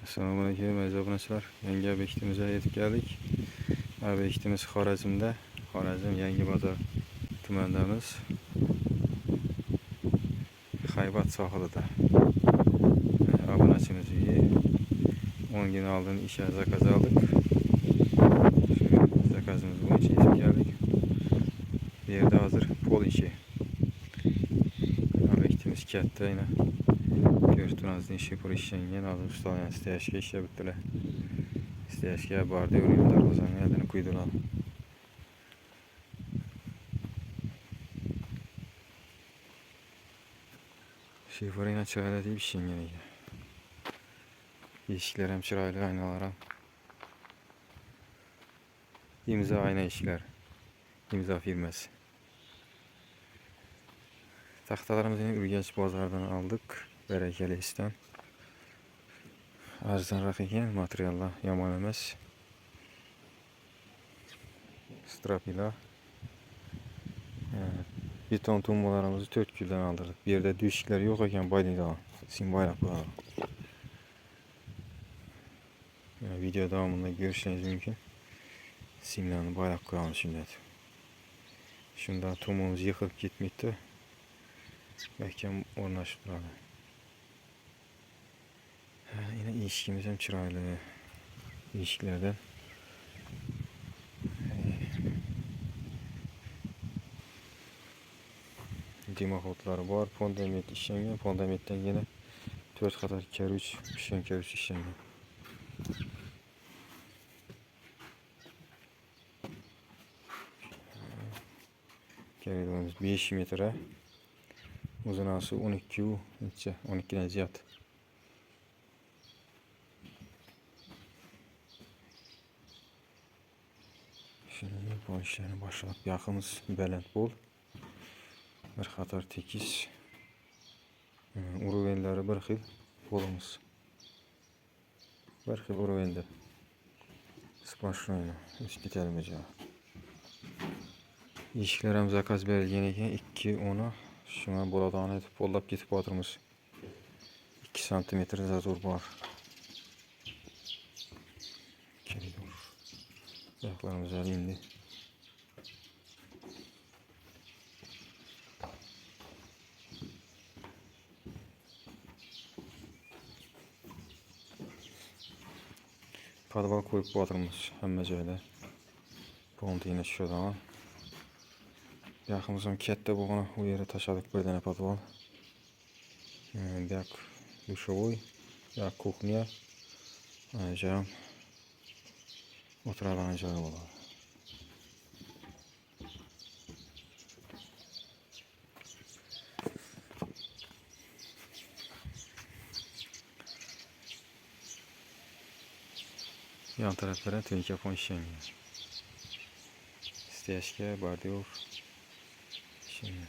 Assalomualaikum aziz obunachilar. Yangi obyektimizga yetib keldik. Obyektimiz Xorazmda, Xorazm Yangi bozor tumanidamiz. Haybat sohilida. Obunachimiz uyi 10 gün oldin ishga zakaz oldik. Shu zakazimiz bo'yicha yetib keldik. Bu yerda hozir pol ishi. Obyektimiz katta yine. Görüntünüzden işi pul işlengen aldım ustalayan isteyashga ishga bitdilar. Isteyashga bordi o'rinlar o'zani adini quydilar. Şifreyle chiroyli deb ishlangan ekan. Eshiklar ham chiroyli, aynalar ham. İmza ayna eshiklar. İmza firması. Taxtalarımızı Urganch bozoridan aldık. Berekeli ishdan. Arzonroq ekan, materiallar yomon emas. Strapila. Beton tumbalarımızı 4 gülden aldırdık. Bir yerde düşükler yok ekan, baylaydı. Simbayla koyalım. Video devamında görüşleriniz mümkün. Simlerini bayrak koyalım şimdi. Şunda tumumuz yıkılıp gitmekte. Belki ornaşıp duralım. Yine ilişkimiz hem çıralı ilişkilerden. Dimaxotları var. Fondament işlengen. Fondamentten yine 4 kadar kerüç, pişen kerüç işlengen. Kerüçümüz 5 metre. Uzunası 12, 12'den ziyad. Şimdi bu işlerini başlayıp yakımız belent bol. Bir qator tekis. Uruvenleri bir xil bolumuz. Bir xil uruvende. Splashlayını. Üst gitelim. Eshiklarimiz zakaz berilgan ekan 2-10. Shuna bo'ladani etib qo'llab ketib o'tirmiz. 2 santimetr zazur bor. Koridor. Oyoqlarimiz indi. Podval qo'yib o'tirmiz hamma joyda. Pontini tushadi. Yaxımız ham katta bo'lgan, u yerga tashladik birdana podval. Yak dushovoy, yak kuxnya, jam o'tiradigan joy bo'ladi. Yan taraflara telefon işleniyor. İsteyashga bordyor. Şimdi